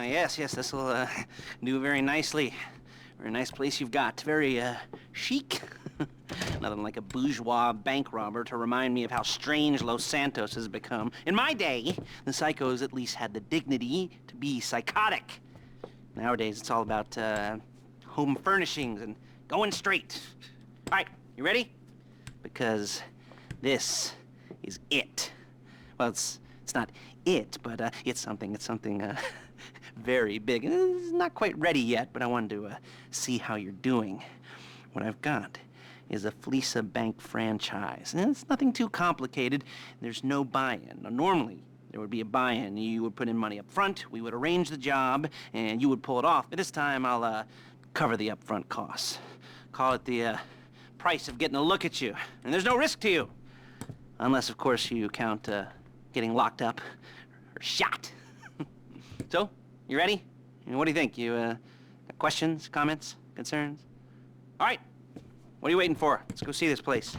Yes, this will do very nicely. Very nice place you've got. Very chic. Nothing like a bourgeois bank robber to remind me of how strange Los Santos has become. In my day, the psychos at least had the dignity to be psychotic. Nowadays, it's all about home furnishings and going straight. All right, you ready? Because this is it. Well, it's not it, but it's something very big. It's not quite ready yet, but I wanted to see how you're doing. What I've got is a Fleeca bank franchise. And it's nothing too complicated. There's no buy-in. Now, normally, there would be a buy-in. You would put in money up front, we would arrange the job, and you would pull it off. But this time, I'll cover the upfront costs. Call it the price of getting a look at you. And there's no risk to you. Unless, of course, you count getting locked up or shot. So, you ready? What do you think? You got questions, comments, concerns? All right. What are you waiting for? Let's go see this place.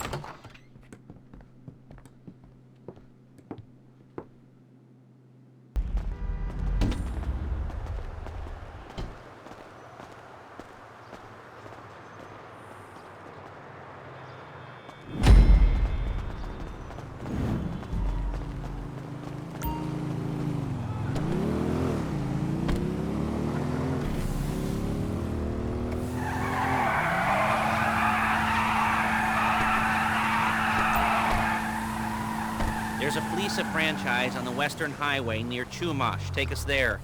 There's a Fleeca franchise on the Western Highway near Chumash. Take us there.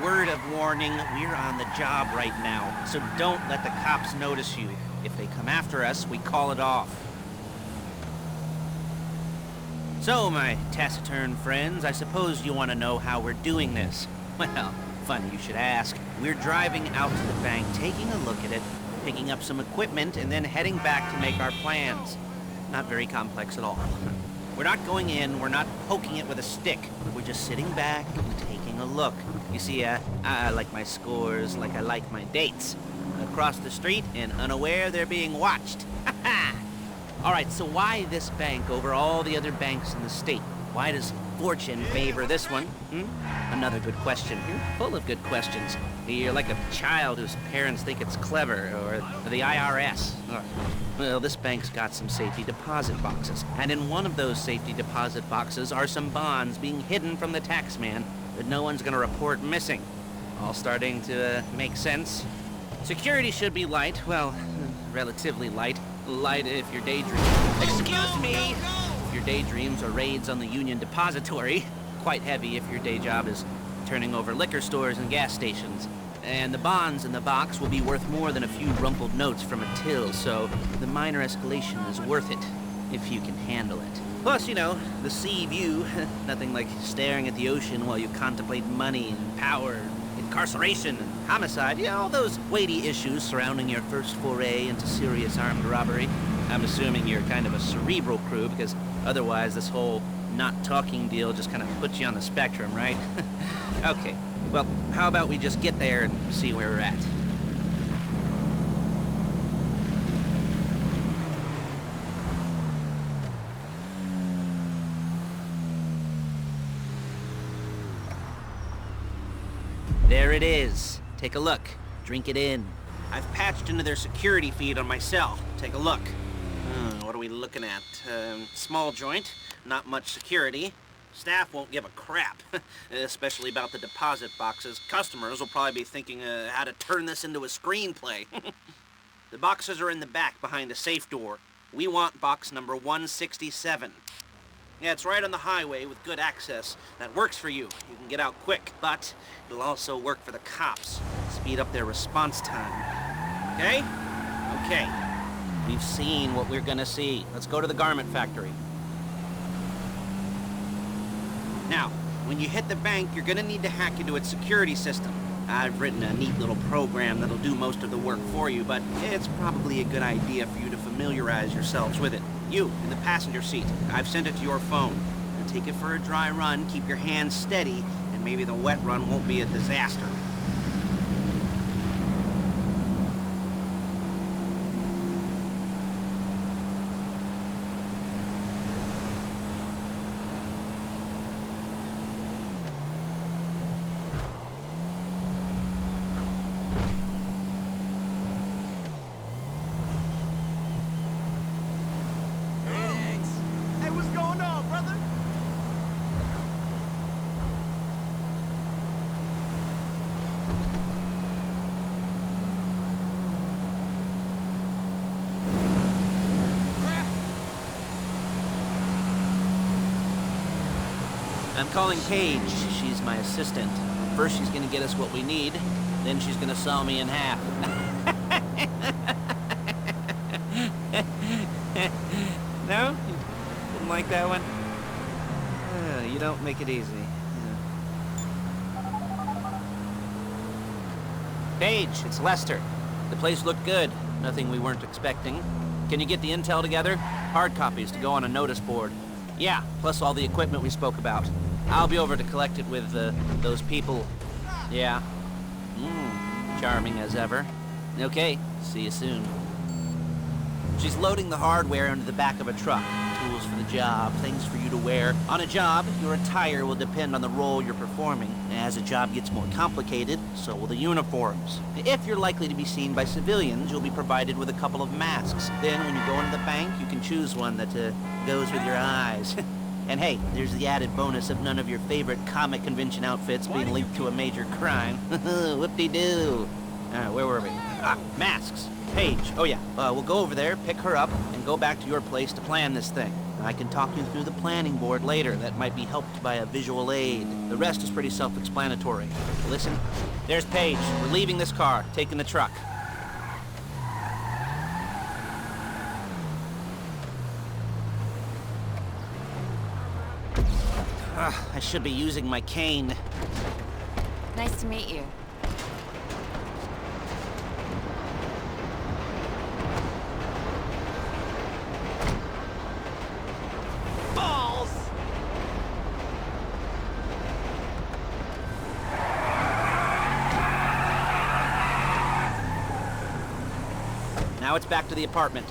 Word of warning, we're on the job right now, so don't let the cops notice you. If they come after us, we call it off. So, my taciturn friends, I suppose you want to know how we're doing this. Well, funny you should ask. We're driving out to the bank, taking a look at it, picking up some equipment, and then heading back to make our plans. Not very complex at all. We're not going in, we're not poking it with a stick. We're just sitting back and taking a look. You see, I like my scores like I like my dates. Across the street and unaware they're being watched. All right, so why this bank over all the other banks in the state? Why does fortune favor this one? Another good question. You're full of good questions. You're like a child whose parents think it's clever, or the IRS. Well, this bank's got some safety deposit boxes, and in one of those safety deposit boxes are some bonds being hidden from the tax man that no one's gonna report missing. All starting to make sense. Security should be light, well, relatively light. Light if your daydreams... Excuse me! If your daydreams are raids on the Union Depository. Quite heavy if your day job is turning over liquor stores and gas stations. And the bonds in the box will be worth more than a few rumpled notes from a till, so the minor escalation is worth it, if you can handle it. Plus, you know, the sea view, nothing like staring at the ocean while you contemplate money and power, incarceration and homicide, all those weighty issues surrounding your first foray into serious armed robbery. I'm assuming you're kind of a cerebral crew, because otherwise this whole not talking deal just kind of puts you on the spectrum, right? Okay, well, how about we just get there and see where we're at? There it is. Take a look. Drink it in. I've patched into their security feed on my cell. Take a look. What are we looking at? Small joint, not much security. Staff won't give a crap, especially about the deposit boxes. Customers will probably be thinking how to turn this into a screenplay. The boxes are in the back behind a safe door. We want box number 167. Yeah, it's right on the highway with good access. That works for you. You can get out quick, but it'll also work for the cops. Speed up their response time. Okay? Okay. We've seen what we're gonna see. Let's go to the garment factory. Now, when you hit the bank, you're gonna need to hack into its security system. I've written a neat little program that'll do most of the work for you, but it's probably a good idea for you to familiarize yourselves with it. You, in the passenger seat, I've sent it to your phone. Now take it for a dry run, keep your hands steady, and maybe the wet run won't be a disaster. I'm calling Paige. She's my assistant. First she's gonna get us what we need, then she's gonna saw me in half. No? You didn't like that one? You don't make it easy. Paige, it's Lester. The place looked good. Nothing we weren't expecting. Can you get the intel together? Hard copies to go on a notice board. Yeah, plus all the equipment we spoke about. I'll be over to collect it with, those people. Yeah. Charming as ever. Okay, see you soon. She's loading the hardware into the back of a truck. Tools for the job, things for you to wear. On a job, your attire will depend on the role you're performing. As the job gets more complicated, so will the uniforms. If you're likely to be seen by civilians, you'll be provided with a couple of masks. Then when you go into the bank, you can choose one that goes with your eyes. And hey, there's the added bonus of none of your favorite comic convention outfits being linked to a major crime. Whoop-de-doo. Where were we? Masks. Paige. Oh yeah, we'll go over there, pick her up, and go back to your place to plan this thing. I can talk you through the planning board later. That might be helped by a visual aid. The rest is pretty self-explanatory. Listen, there's Paige. We're leaving this car, taking the truck. I should be using my cane. Nice to meet you. Now it's back to the apartment.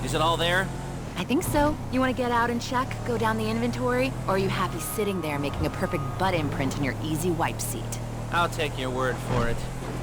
Is it all there? I think so. You want to get out and check, go down the inventory, or are you happy sitting there making a perfect butt imprint in your easy wipe seat? I'll take your word for it.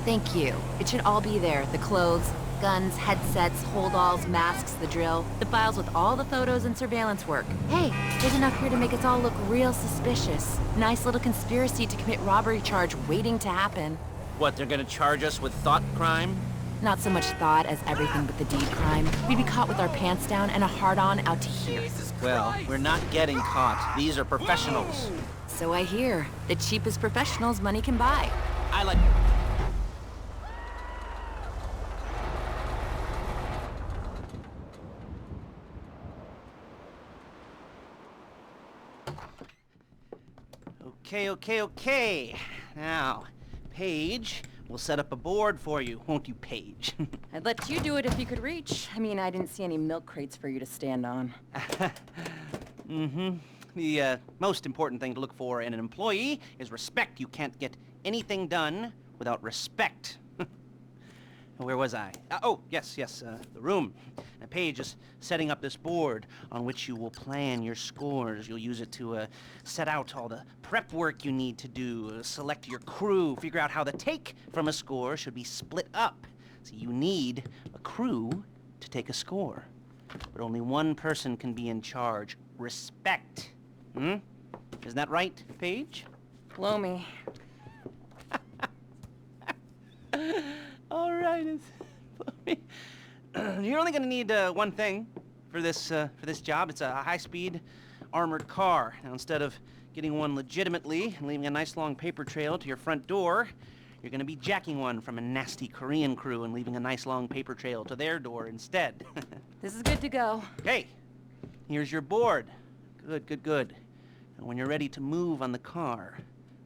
Thank you. It should all be there. The clothes, guns, headsets, holdalls, masks, the drill, the files with all the photos and surveillance work. Hey, there's enough here to make us all look real suspicious. Nice little conspiracy to commit robbery charge waiting to happen. What, they're gonna charge us with thought crime? Not so much thought as everything but the deed crime. We'd be caught with our pants down and a hard-on out to here. Well, we're not getting caught. These are professionals. So I hear. The cheapest professionals money can buy. I like... Okay. Now, Paige, we'll set up a board for you, won't you, Paige? I'd let you do it if you could reach. I mean, I didn't see any milk crates for you to stand on. The most important thing to look for in an employee is respect. You can't get anything done without respect. Where was I? Yes, the room. Now, Paige is setting up this board on which you will plan your scores. You'll use it to set out all the prep work you need to do, select your crew, figure out how the take from a score should be split up. So you need a crew to take a score. But only one person can be in charge. Respect. Isn't that right, Paige? Blow me. All right, you're only gonna need one thing for this job. It's a high-speed armored car. Now, instead of getting one legitimately and leaving a nice long paper trail to your front door, you're gonna be jacking one from a nasty Korean crew and leaving a nice long paper trail to their door instead. This is good to go. Okay, here's your board. Good. And when you're ready to move on the car,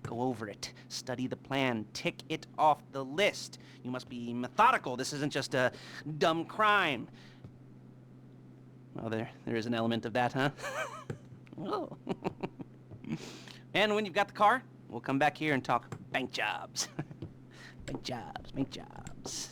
go over it, study the plan, tick it off the list. You must be methodical. This isn't just a dumb crime. Well, there is an element of that, huh? Oh. And when you've got the car, we'll come back here and talk bank jobs. Bank jobs.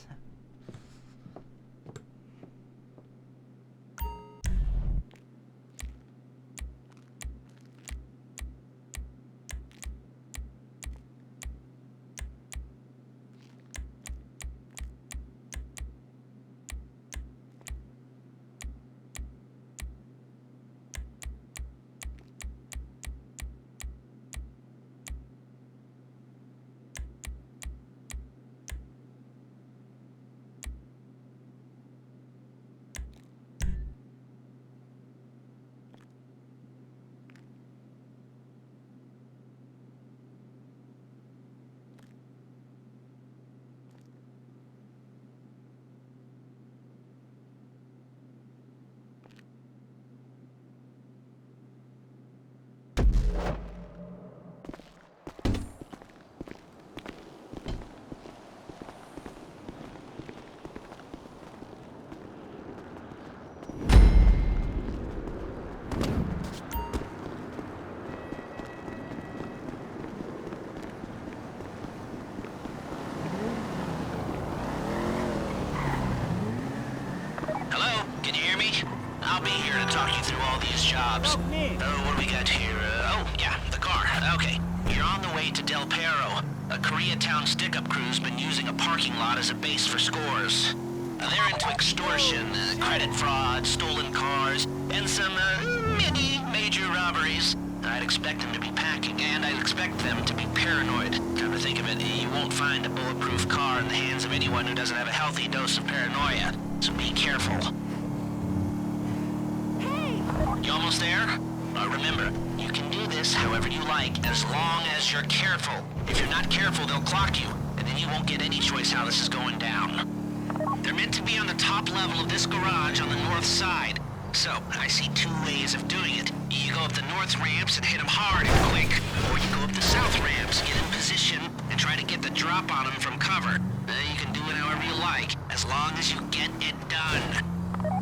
be here to talk you through all these jobs. Oh, what do we got here? Oh, yeah, the car. Okay. You're on the way to Del Perro. A Koreatown stick-up crew's been using a parking lot as a base for scores. They're into extortion, credit fraud, stolen cars, and some, major robberies. I'd expect them to be packing, and I'd expect them to be paranoid. Come to think of it, you won't find a bulletproof car in the hands of anyone who doesn't have a healthy dose of paranoia. So be careful. Hey! You almost there? Remember, you can do this however you like, as long as you're careful. If you're not careful, they'll clock you, and then you won't get any choice how this is going down. They're meant to be on the top level of this garage on the north side. So, I see two ways of doing it. You go up the north ramps and hit them hard and quick, or you go up the south ramps, get in position, and try to get the drop on them from cover. You can do it however you like, as long as you get it done.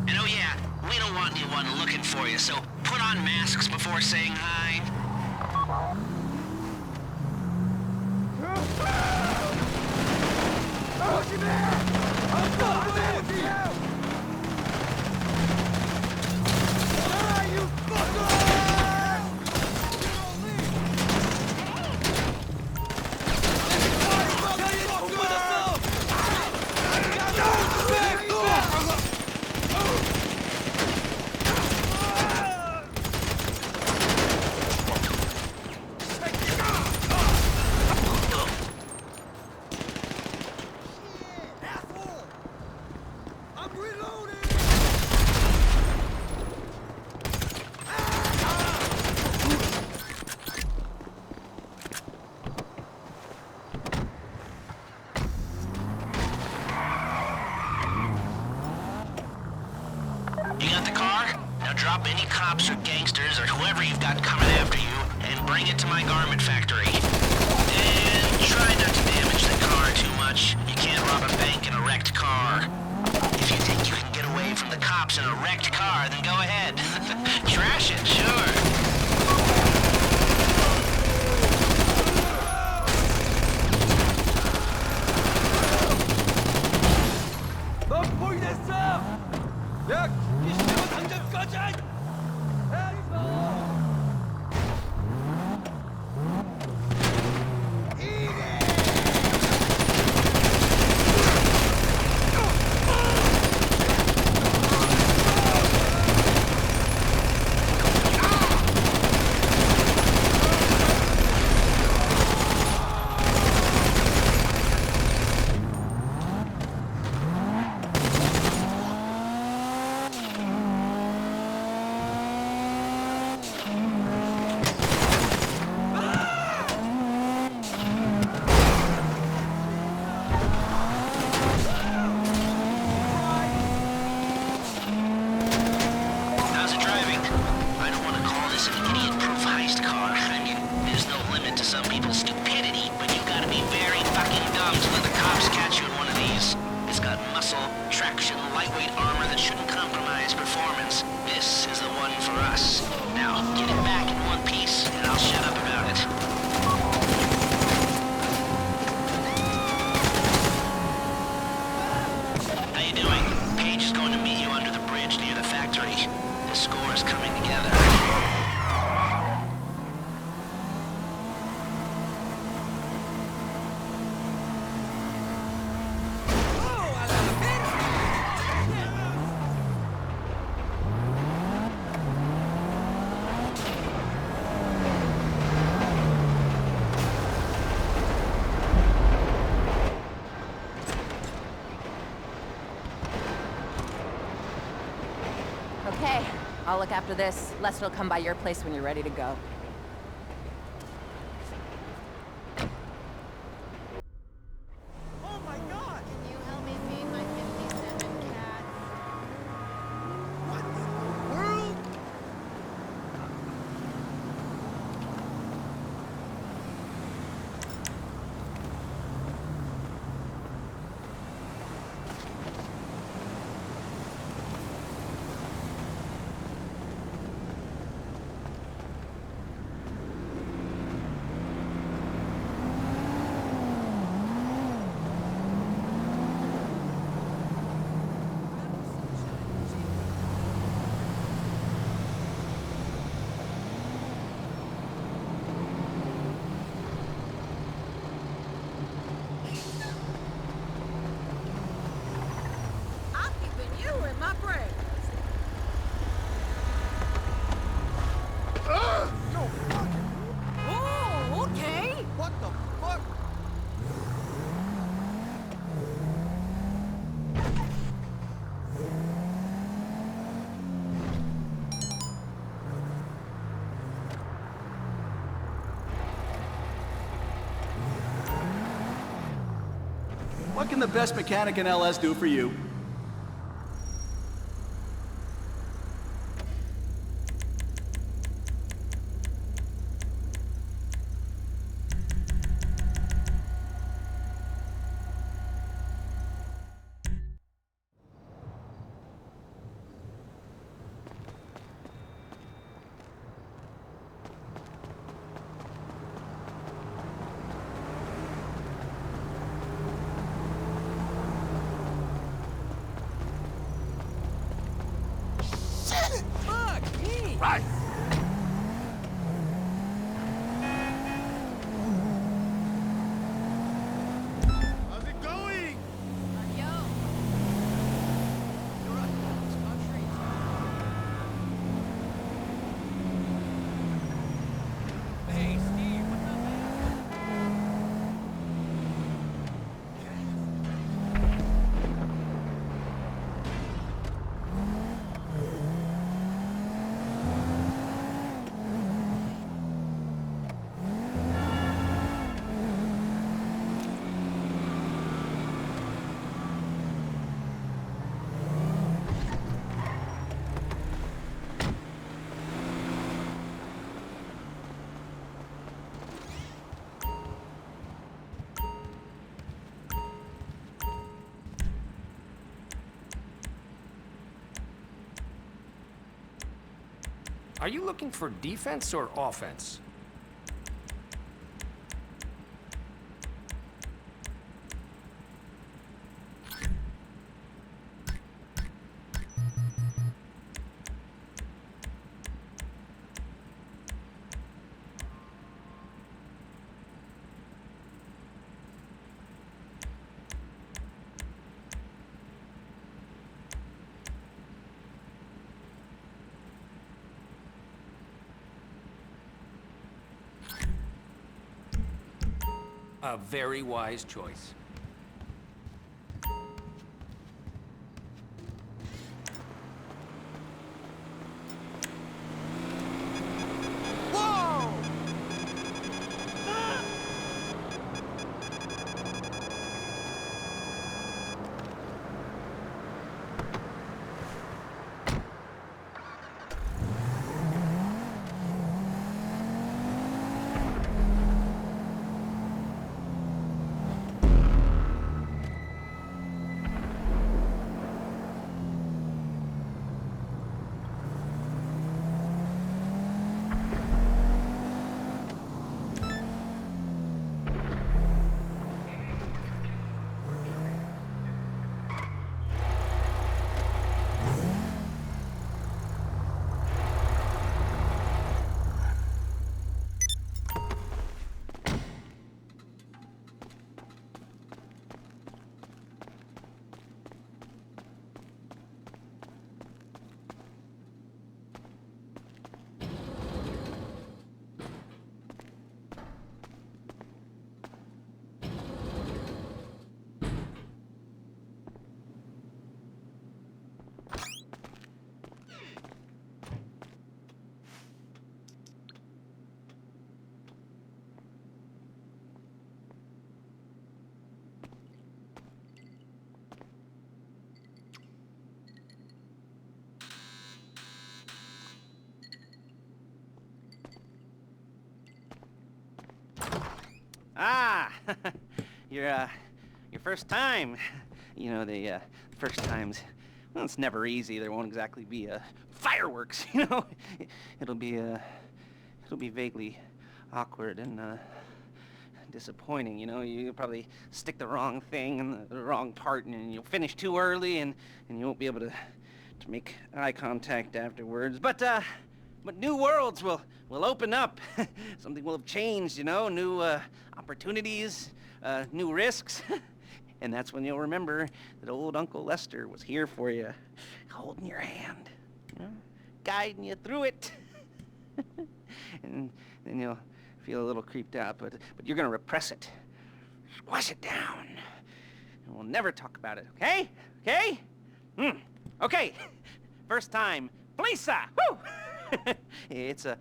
And oh yeah, we don't want anyone looking for you, so put on masks before saying hi. Drop any cops or gangsters or whoever you've got coming after you and bring it to my garment factory. And try not to damage the car too much. You can't rob a bank in a wrecked car. If you think you can get away from the cops in a wrecked car, then go ahead. Trash it, sure. Okay, I'll look after this. Lester will come by your place when you're ready to go. Oh my God! Can you help me feed my 57 cats? What in the world? What can the best mechanic in LS do for you? Right. How's it going? Hey, Steve, what's up, man? Are you looking for defense or offense? A very wise choice. Whoa! Ah, your first time. You know, the first times, well, it's never easy. There won't exactly be fireworks, you know. It'll be vaguely awkward and disappointing, you know. You'll probably stick the wrong thing in the wrong part, and you'll finish too early, and you won't be able to make eye contact afterwards. But new worlds will open up. Something will have changed, you know. New opportunities, new risks. And that's when you'll remember that old Uncle Lester was here for you, holding your hand, you know, guiding you through it. And then you'll feel a little creeped out, but you're gonna repress it, squash it down, and we'll never talk about it, okay? Okay? Okay. First time, Fleeca! Woo! It's a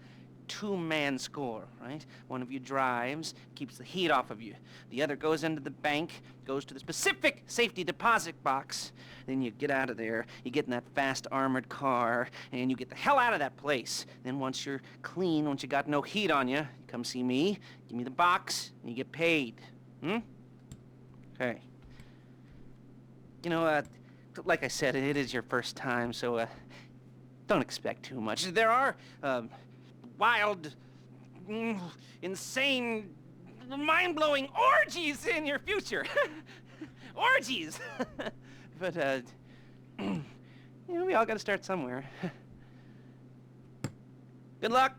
two-man score, right? One of you drives, keeps the heat off of you. The other goes into the bank, goes to the specific safety deposit box. Then you get out of there, you get in that fast armored car, and you get the hell out of that place. Then once you're clean, once you got no heat on you, you come see me, give me the box, and you get paid. Okay. You know, like I said, it is your first time, so, don't expect too much. There are, wild, insane, mind-blowing orgies in your future. Orgies! But, you know, we all gotta start somewhere. Good luck!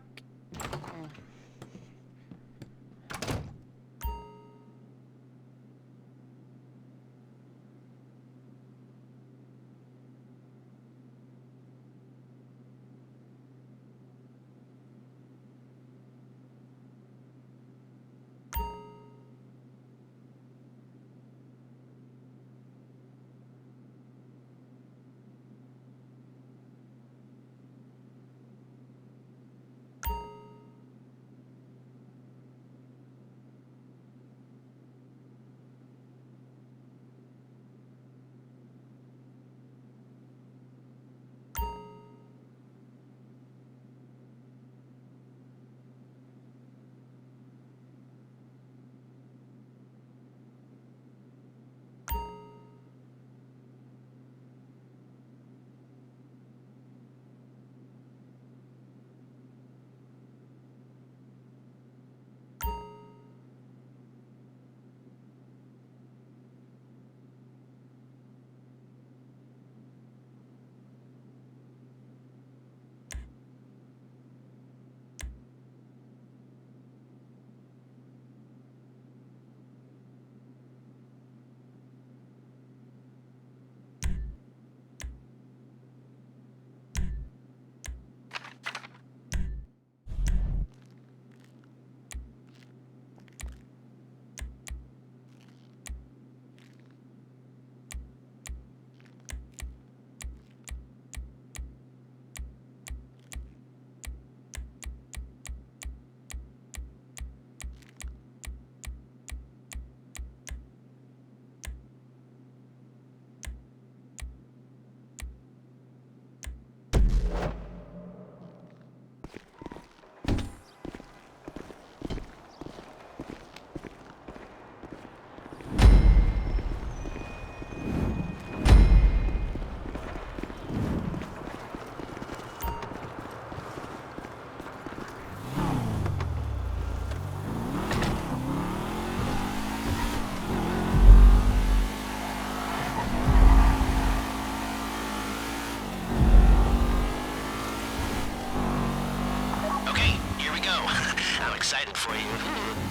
Excited for you.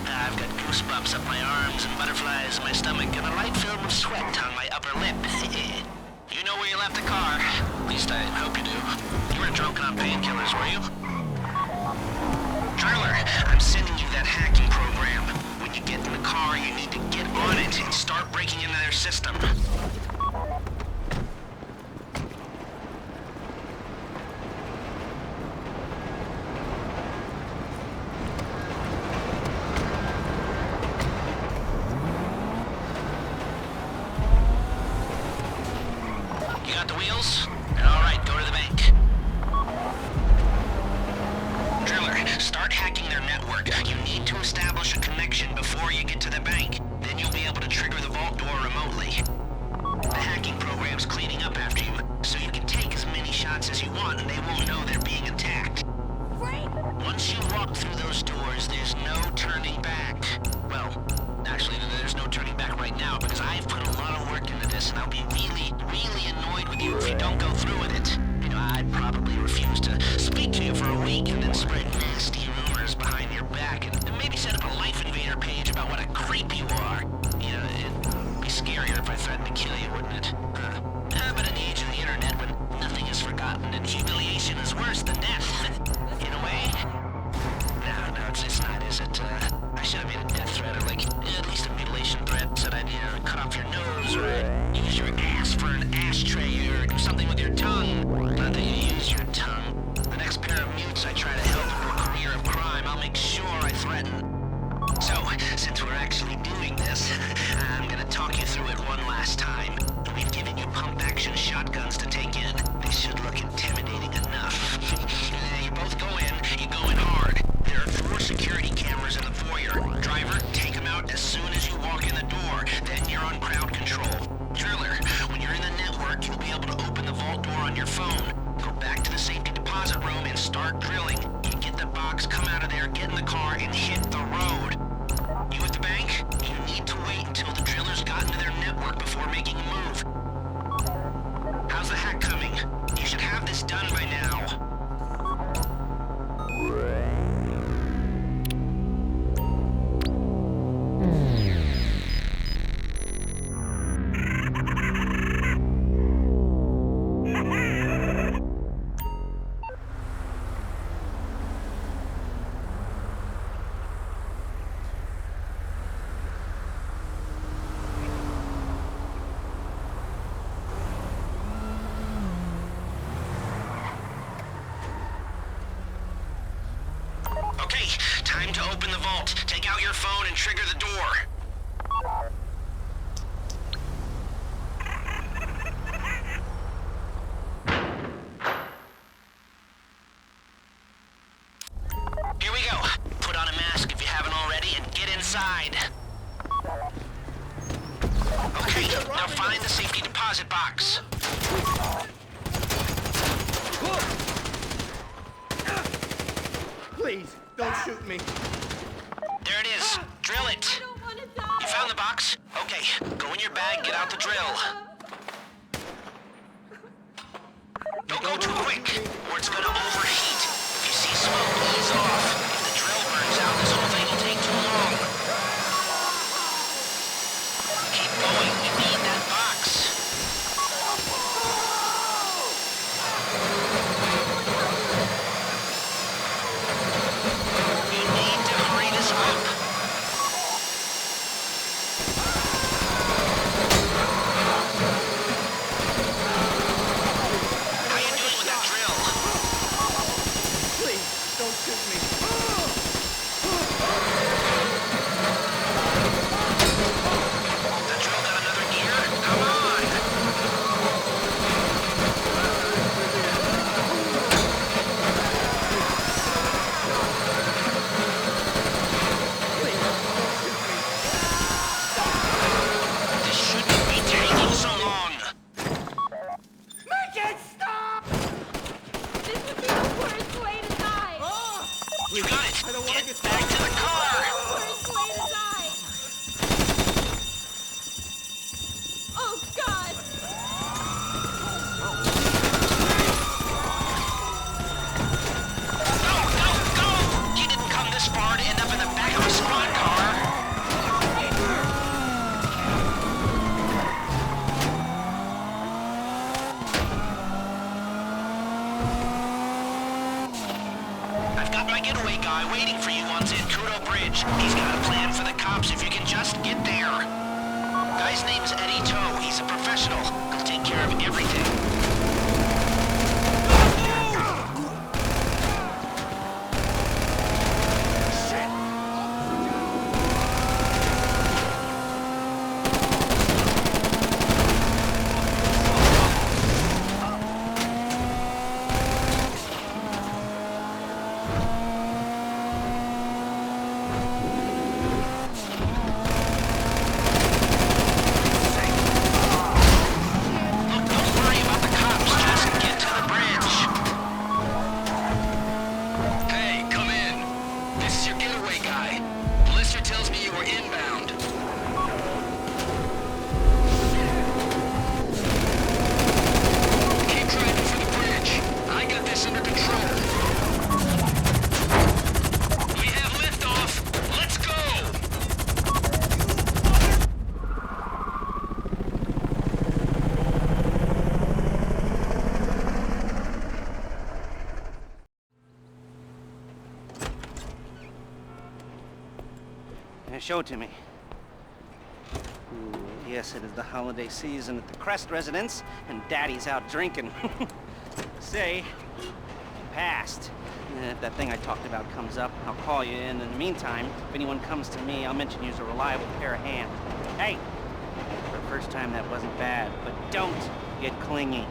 I've got goosebumps up my arms and butterflies in my stomach and a light film of sweat on my upper lip. You know where you left the car. At least I hope you do. You weren't drunken on painkillers, were you? Driller, I'm sending you that hacking program. When you get in the car, you need to get on it and start breaking into their system. I try to help with a career of crime. open the vault. Take out your phone and trigger the door. Here we go. Put on a mask if you haven't already and get inside. Okay, now find the safety deposit box. Please, don't shoot me. There it is. Drill it. You found the box? Okay, go in your bag, get out the drill. Don't go too quick, or it's gonna overheat. If you see smoke, ease off. If the drill burns out, this whole thing will take too long. Keep going, you need that box. You need to hurry this up. How you doing with that drill? Please, don't shoot me. That drill got another gear? Come on! This shouldn't be taking so long. Make it stop! This would be the worst way to die! You got it! I don't want to Get get back to the car! Worst way to die! Oh, God! Go, go, go! You didn't come this far to end up in the back of a squad car. I've got my getaway guy waiting for you on Zancudo Bridge. He's got a plan for the cops if you can just get there. Guy's name's Eddie Toe. He's a professional. He'll take care of everything. Look, don't worry about the cops. Just get to the bridge. Hey, come in. This is your getaway guy. Blister tells me you were inbound. Keep driving for the bridge. I got this under control. We have liftoff. Let's go. Show it to me. Ooh, yes, it is the holiday season at the Crest residence, and Daddy's out drinking. Say, passed. If that thing I talked about comes up, I'll call you in. In the meantime, if anyone comes to me, I'll mention you as a reliable pair of hands. Hey, for the first time that wasn't bad, but don't get clingy.